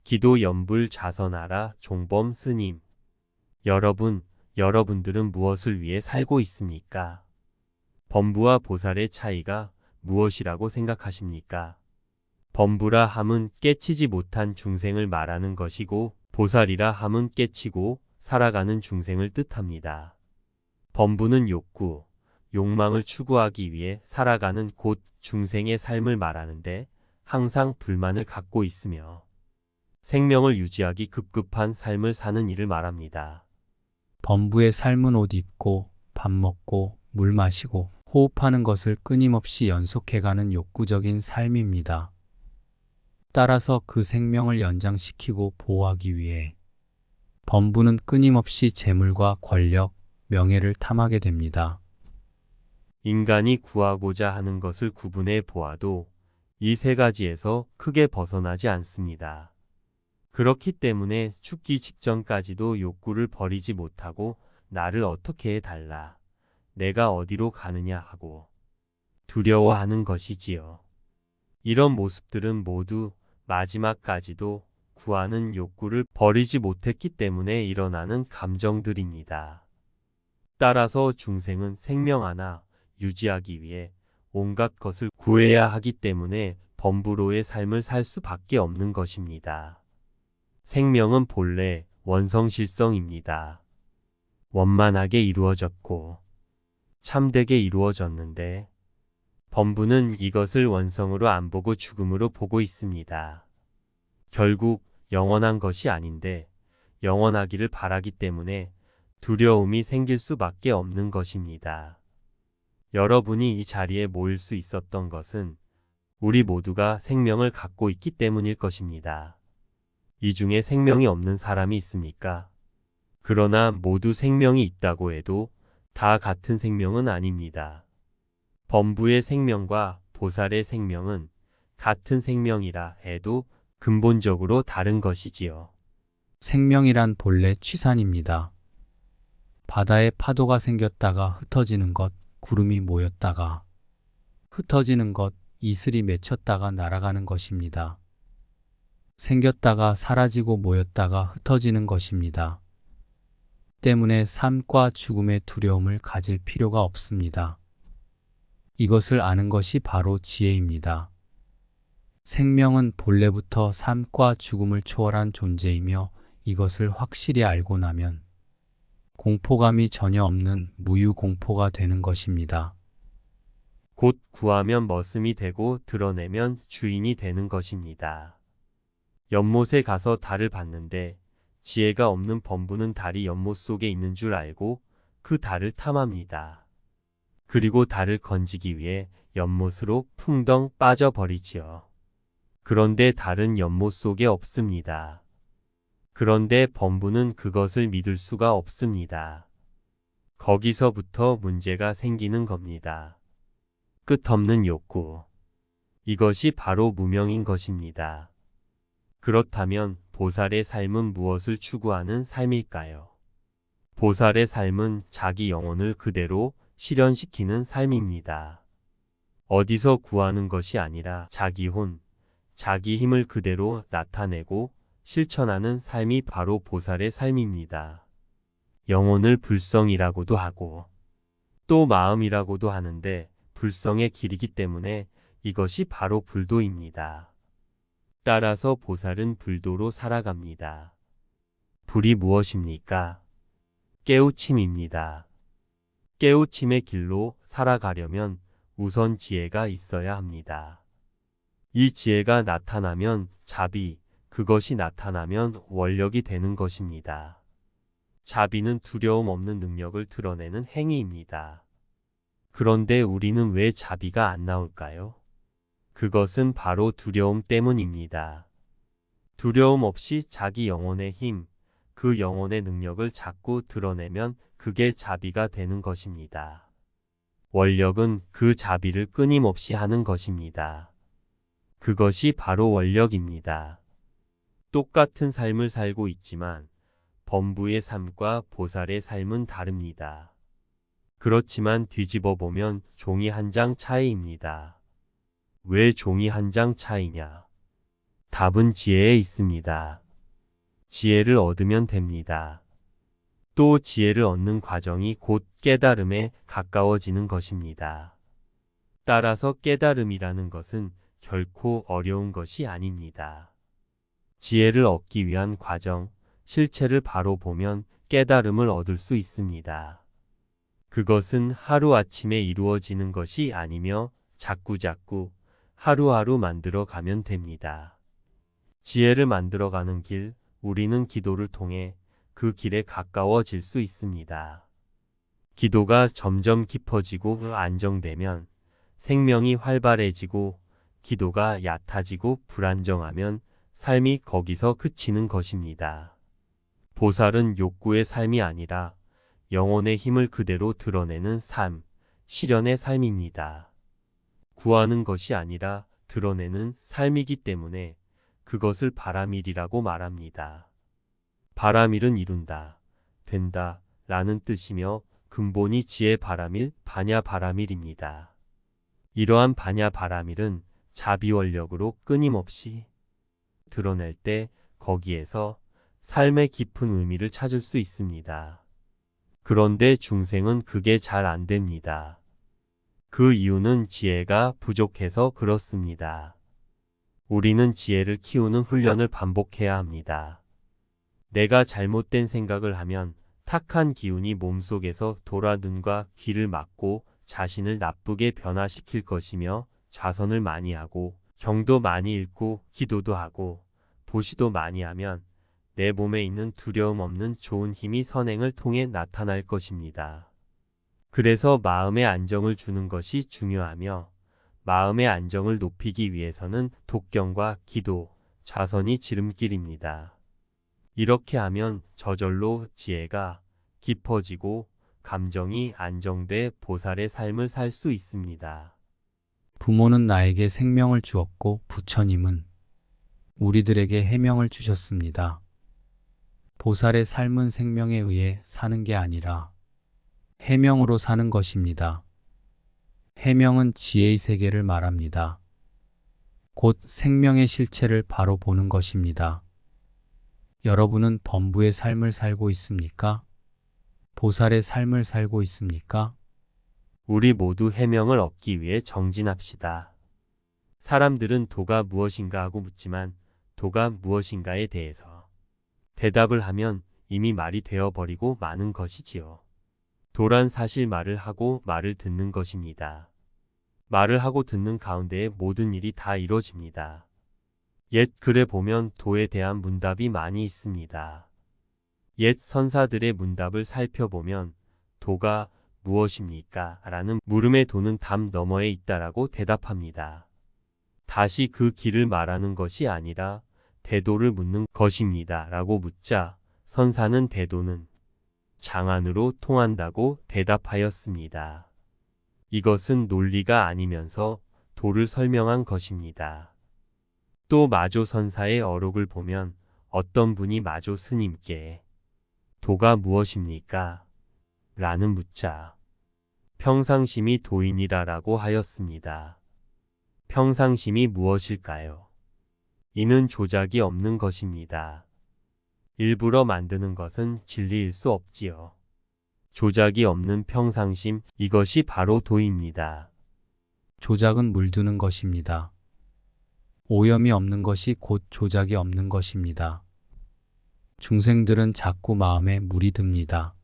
기도 연불 자선하라 종범 스님. 여러분들은 무엇을 위해 살고 있습니까? 범부와 보살의 차이가 무엇이라고 생각하십니까? 범부라 함은 깨치지 못한 중생을 말하는 것이고 보살이라 함은 깨치고 살아가는 중생을 뜻합니다. 범부는 욕구, 욕망을 추구하기 위해 살아가는 곧 중생의 삶을 말하는데 항상 불만을 갖고 있으며 생명을 유지하기 급급한 삶을 사는 일을 말합니다. 범부의 삶은 옷 입고 밥 먹고 물 마시고 호흡하는 것을 끊임없이 연속해가는 욕구적인 삶입니다. 따라서 그 생명을 연장시키고 보호하기 위해 범부는 끊임없이 재물과 권력, 명예를 탐하게 됩니다. 인간이 구하고자 하는 것을 구분해 보아도 이 세 가지에서 크게 벗어나지 않습니다. 그렇기 때문에 죽기 직전까지도 욕구를 버리지 못하고 나를 어떻게 해달라, 내가 어디로 가느냐 하고 두려워하는 것이지요. 이런 모습들은 모두 마지막까지도 구하는 욕구를 버리지 못했기 때문에 일어나는 감정들입니다. 따라서 중생은 생명 하나 유지하기 위해 온갖 것을 구해야 하기 때문에 범부로의 삶을 살 수밖에 없는 것입니다. 생명은 본래 원성실성입니다. 원만하게 이루어졌고 참되게 이루어졌는데 범부는 이것을 원성으로 안 보고 죽음으로 보고 있습니다. 결국 영원한 것이 아닌데 영원하기를 바라기 때문에 두려움이 생길 수밖에 없는 것입니다. 여러분이 이 자리에 모일 수 있었던 것은 우리 모두가 생명을 갖고 있기 때문일 것입니다. 이 중에 생명이 없는 사람이 있습니까? 그러나 모두 생명이 있다고 해도 다 같은 생명은 아닙니다. 범부의 생명과 보살의 생명은 같은 생명이라 해도 근본적으로 다른 것이지요. 생명이란 본래 취산입니다. 바다에 파도가 생겼다가 흩어지는 것, 구름이 모였다가 흩어지는 것, 이슬이 맺혔다가 날아가는 것입니다. 생겼다가 사라지고 모였다가 흩어지는 것입니다. 때문에 삶과 죽음의 두려움을 가질 필요가 없습니다. 이것을 아는 것이 바로 지혜입니다. 생명은 본래부터 삶과 죽음을 초월한 존재이며 이것을 확실히 알고 나면 공포감이 전혀 없는 무유공포가 되는 것입니다. 곧 구하면 머슴이 되고 드러내면 주인이 되는 것입니다. 연못에 가서 달을 봤는데 지혜가 없는 범부는 달이 연못 속에 있는 줄 알고 그 달을 탐합니다. 그리고 달을 건지기 위해 연못으로 풍덩 빠져버리지요. 그런데 달은 연못 속에 없습니다. 그런데 범부는 그것을 믿을 수가 없습니다. 거기서부터 문제가 생기는 겁니다. 끝없는 욕구. 이것이 바로 무명인 것입니다. 그렇다면 보살의 삶은 무엇을 추구하는 삶일까요? 보살의 삶은 자기 영혼을 그대로 실현시키는 삶입니다. 어디서 구하는 것이 아니라 자기 혼, 자기 힘을 그대로 나타내고 실천하는 삶이 바로 보살의 삶입니다. 영혼을 불성이라고도 하고 또 마음이라고도 하는데 불성의 길이기 때문에 이것이 바로 불도입니다. 따라서 보살은 불도로 살아갑니다. 불이 무엇입니까? 깨우침입니다. 깨우침의 길로 살아가려면 우선 지혜가 있어야 합니다. 이 지혜가 나타나면 자비, 그것이 나타나면 원력이 되는 것입니다. 자비는 두려움 없는 능력을 드러내는 행위입니다. 그런데 우리는 왜 자비가 안 나올까요? 그것은 바로 두려움 때문입니다. 두려움 없이 자기 영혼의 힘, 그 영혼의 능력을 자꾸 드러내면 그게 자비가 되는 것입니다. 원력은 그 자비를 끊임없이 하는 것입니다. 그것이 바로 원력입니다. 똑같은 삶을 살고 있지만 범부의 삶과 보살의 삶은 다릅니다. 그렇지만 뒤집어 보면 종이 한 장 차이입니다. 왜 종이 한 장 차이냐? 답은 지혜에 있습니다. 지혜를 얻으면 됩니다. 또 지혜를 얻는 과정이 곧 깨달음에 가까워지는 것입니다. 따라서 깨달음이라는 것은 결코 어려운 것이 아닙니다. 지혜를 얻기 위한 과정, 실체를 바로 보면 깨달음을 얻을 수 있습니다. 그것은 하루아침에 이루어지는 것이 아니며 자꾸자꾸 하루하루 만들어 가면 됩니다. 지혜를 만들어가는 길, 우리는 기도를 통해 그 길에 가까워질 수 있습니다. 기도가 점점 깊어지고 안정되면 생명이 활발해지고 기도가 얕아지고 불안정하면 삶이 거기서 그치는 것입니다. 보살은 욕구의 삶이 아니라 영혼의 힘을 그대로 드러내는 삶, 실현의 삶입니다. 구하는 것이 아니라 드러내는 삶이기 때문에 그것을 바라밀이라고 말합니다. 바라밀은 이룬다, 된다 라는 뜻이며 근본이 지혜 바라밀, 반야 바라밀입니다. 이러한 반야 바라밀은 자비원력으로 끊임없이 드러낼 때 거기에서 삶의 깊은 의미를 찾을 수 있습니다. 그런데 중생은 그게 잘 안 됩니다. 그 이유는 지혜가 부족해서 그렇습니다. 우리는 지혜를 키우는 훈련을 반복해야 합니다. 내가 잘못된 생각을 하면 탁한 기운이 몸속에서 돌아 눈과 귀를 막고 자신을 나쁘게 변화시킬 것이며 좌선을 많이 하고 경도 많이 읽고 기도도 하고 보시도 많이 하면 내 몸에 있는 두려움 없는 좋은 힘이 선행을 통해 나타날 것입니다. 그래서 마음의 안정을 주는 것이 중요하며 마음의 안정을 높이기 위해서는 독경과 기도, 좌선이 지름길입니다. 이렇게 하면 저절로 지혜가 깊어지고 감정이 안정돼 보살의 삶을 살 수 있습니다. 부모는 나에게 생명을 주었고 부처님은 우리들에게 해명을 주셨습니다. 보살의 삶은 생명에 의해 사는 게 아니라 해명으로 사는 것입니다. 해명은 지혜의 세계를 말합니다. 곧 생명의 실체를 바로 보는 것입니다. 여러분은 범부의 삶을 살고 있습니까? 보살의 삶을 살고 있습니까? 우리 모두 해명을 얻기 위해 정진합시다. 사람들은 도가 무엇인가 하고 묻지만 도가 무엇인가에 대해서 대답을 하면 이미 말이 되어버리고 마는 것이지요. 도란 사실 말을 하고 말을 듣는 것입니다. 말을 하고 듣는 가운데에 모든 일이 다 이루어집니다. 옛 글에 보면 도에 대한 문답이 많이 있습니다. 옛 선사들의 문답을 살펴보면 도가 무엇입니까? 라는 물음에 도는 답 너머에 있다라고 대답합니다. 다시 그 길을 말하는 것이 아니라 대도를 묻는 것입니다. 라고 묻자 선사는 대도는 장안으로 통한다고 대답하였습니다. 이것은 논리가 아니면서 도를 설명한 것입니다. 또 마조 선사의 어록을 보면 어떤 분이 마조 스님께 도가 무엇입니까? 라는 묻자 평상심이 도인이라라고 하였습니다. 평상심이 무엇일까요? 이는 조작이 없는 것입니다. 일부러 만드는 것은 진리일 수 없지요. 조작이 없는 평상심, 이것이 바로 도입니다. 조작은 물드는 것입니다. 오염이 없는 것이 곧 조작이 없는 것입니다. 중생들은 자꾸 마음에 물이 듭니다.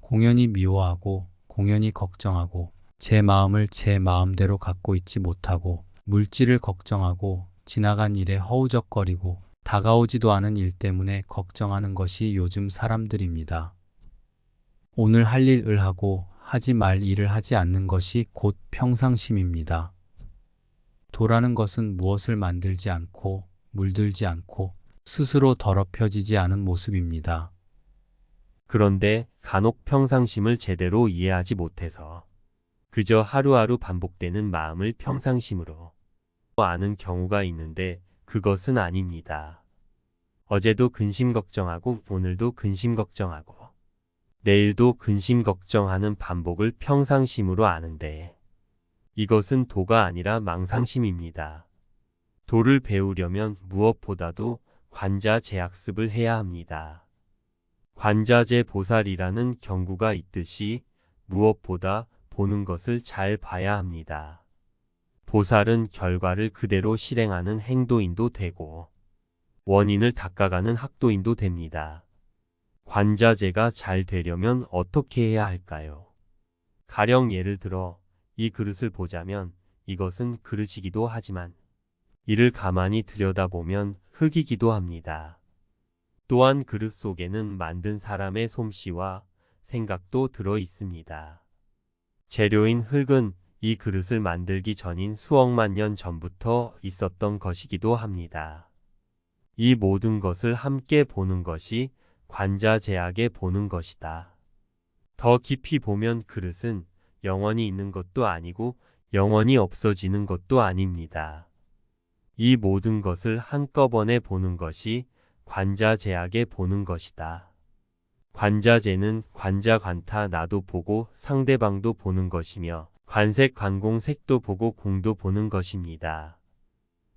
공연히 미워하고 공연히 걱정하고 제 마음을 제 마음대로 갖고 있지 못하고 물질을 걱정하고 지나간 일에 허우적거리고 다가오지도 않은 일 때문에 걱정하는 것이 요즘 사람들입니다. 오늘 할 일을 하고 하지 말 일을 하지 않는 것이 곧 평상심입니다. 도라는 것은 무엇을 만들지 않고 물들지 않고 스스로 더럽혀지지 않은 모습입니다. 그런데 간혹 평상심을 제대로 이해하지 못해서 그저 하루하루 반복되는 마음을 평상심으로 아는 경우가 있는데 그것은 아닙니다. 어제도 근심 걱정하고 오늘도 근심 걱정하고 내일도 근심 걱정하는 반복을 평상심으로 아는데 이것은 도가 아니라 망상심입니다. 도를 배우려면 무엇보다도 관자재 학습을 해야 합니다. 관자재 보살이라는 경구가 있듯이 무엇보다 보는 것을 잘 봐야 합니다. 보살은 결과를 그대로 실행하는 행도인도 되고 원인을 닦아가는 학도인도 됩니다. 관자재가 잘 되려면 어떻게 해야 할까요? 가령 예를 들어 이 그릇을 보자면 이것은 그릇이기도 하지만 이를 가만히 들여다보면 흙이기도 합니다. 또한 그릇 속에는 만든 사람의 솜씨와 생각도 들어 있습니다. 재료인 흙은 이 그릇을 만들기 전인 수억만 년 전부터 있었던 것이기도 합니다. 이 모든 것을 함께 보는 것이 관자재학에 보는 것이다. 더 깊이 보면 그릇은 영원히 있는 것도 아니고 영원히 없어지는 것도 아닙니다. 이 모든 것을 한꺼번에 보는 것이 관자재학에 보는 것이다. 관자재는 관자 관타 나도 보고 상대방도 보는 것이며 관색 관공 색도 보고 공도 보는 것입니다.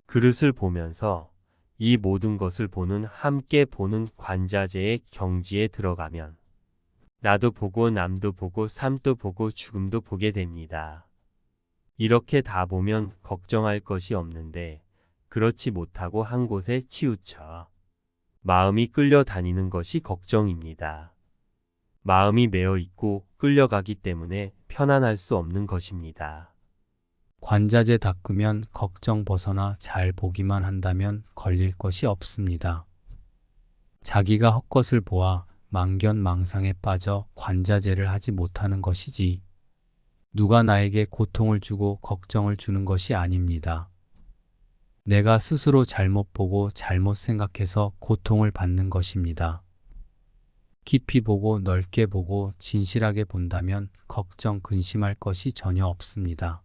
그릇을 보면서 이 모든 것을 보는 함께 보는 관자재의 경지에 들어가면 나도 보고 남도 보고 삶도 보고 죽음도 보게 됩니다. 이렇게 다 보면 걱정할 것이 없는데 그렇지 못하고 한 곳에 치우쳐 마음이 끌려다니는 것이 걱정입니다. 마음이 매어 있고 끌려가기 때문에 편안할 수 없는 것입니다. 관자재 닦으면 걱정 벗어나 잘 보기만 한다면 걸릴 것이 없습니다. 자기가 헛것을 보아 망견망상에 빠져 관자재를 하지 못하는 것이지 누가 나에게 고통을 주고 걱정을 주는 것이 아닙니다. 내가 스스로 잘못 보고 잘못 생각해서 고통을 받는 것입니다. 깊이 보고 넓게 보고 진실하게 본다면 걱정 근심할 것이 전혀 없습니다.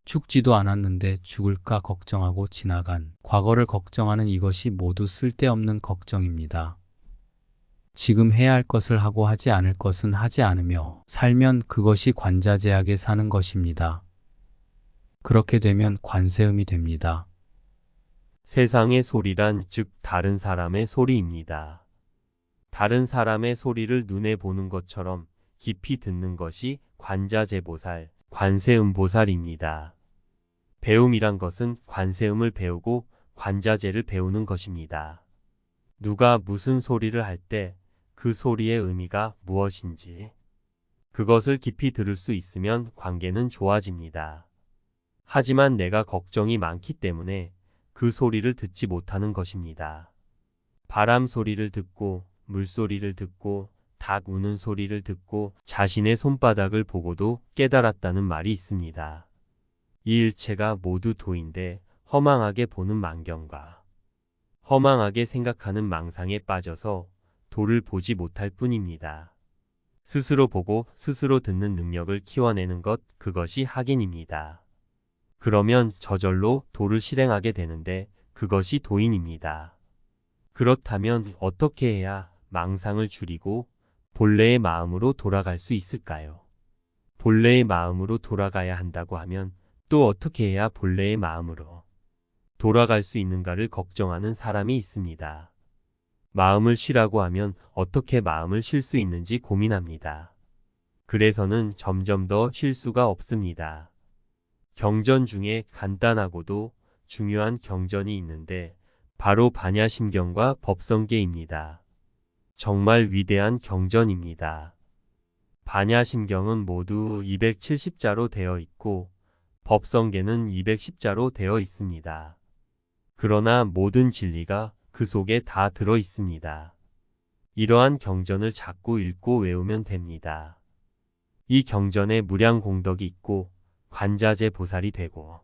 죽지도 않았는데 죽을까 걱정하고 지나간 과거를 걱정하는 이것이 모두 쓸데없는 걱정입니다. 지금 해야 할 것을 하고 하지 않을 것은 하지 않으며 살면 그것이 관자재학에 사는 것입니다. 그렇게 되면 관세음이 됩니다. 세상의 소리란 즉 다른 사람의 소리입니다. 다른 사람의 소리를 눈에 보는 것처럼 깊이 듣는 것이 관자재보살, 관세음보살입니다. 배움이란 것은 관세음을 배우고 관자재를 배우는 것입니다. 누가 무슨 소리를 할 때 그 소리의 의미가 무엇인지 그것을 깊이 들을 수 있으면 관계는 좋아집니다. 하지만 내가 걱정이 많기 때문에 그 소리를 듣지 못하는 것입니다. 바람 소리를 듣고 물소리를 듣고 닭 우는 소리를 듣고 자신의 손바닥을 보고도 깨달았다는 말이 있습니다. 이 일체가 모두 도인데 허망하게 보는 만경과 허망하게 생각하는 망상에 빠져서 도를 보지 못할 뿐입니다. 스스로 보고 스스로 듣는 능력을 키워내는 것, 그것이 학인입니다. 그러면 저절로 도를 실행하게 되는데 그것이 도인입니다. 그렇다면 어떻게 해야 망상을 줄이고 본래의 마음으로 돌아갈 수 있을까요? 본래의 마음으로 돌아가야 한다고 하면 또 어떻게 해야 본래의 마음으로 돌아갈 수 있는가를 걱정하는 사람이 있습니다. 마음을 쉬라고 하면 어떻게 마음을 쉴 수 있는지 고민합니다. 그래서는 점점 더 쉴 수가 없습니다. 경전 중에 간단하고도 중요한 경전이 있는데 바로 반야심경과 법성계입니다. 정말 위대한 경전입니다. 반야심경은 모두 270자로 되어 있고 법성계는 210자로 되어 있습니다. 그러나 모든 진리가 그 속에 다 들어 있습니다. 이러한 경전을 자꾸 읽고 외우면 됩니다. 이 경전에 무량 공덕이 있고 관자재 보살이 되고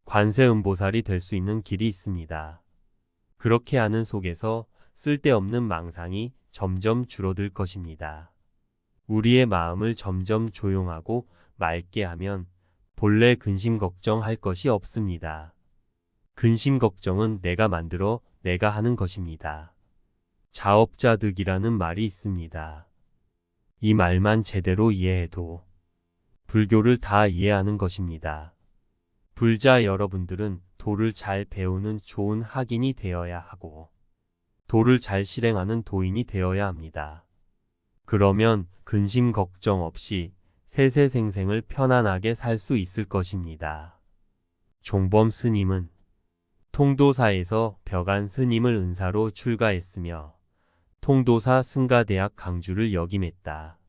관세음보살이 될 수 있는 길이 있습니다. 그렇게 하는 속에서 쓸데없는 망상이 점점 줄어들 것입니다. 우리의 마음을 점점 조용하고 맑게 하면 본래 근심 걱정할 것이 없습니다. 근심 걱정은 내가 만들어 내가 하는 것입니다. 자업자득이라는 말이 있습니다. 이 말만 제대로 이해해도 불교를 다 이해하는 것입니다. 불자 여러분들은 도를 잘 배우는 좋은 학인이 되어야 하고 도를 잘 실행하는 도인이 되어야 합니다. 그러면 근심 걱정 없이 세세생생을 편안하게 살 수 있을 것입니다. 종범 스님은 통도사에서 벽안 스님을 은사로 출가했으며 통도사 승가대학 강주를 역임했다.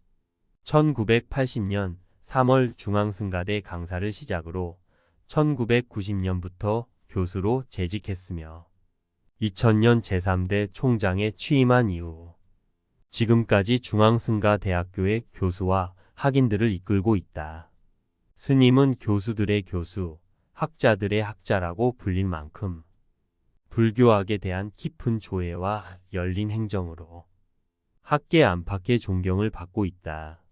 1980년 3월 중앙승가대 강사를 시작으로 1990년부터 교수로 재직했으며 2000년 제3대 총장에 취임한 이후 지금까지 중앙승가대학교의 교수와 학인들을 이끌고 있다. 스님은 교수들의 교수, 학자들의 학자라고 불릴 만큼 불교학에 대한 깊은 조예와 열린 행정으로 학계 안팎의 존경을 받고 있다.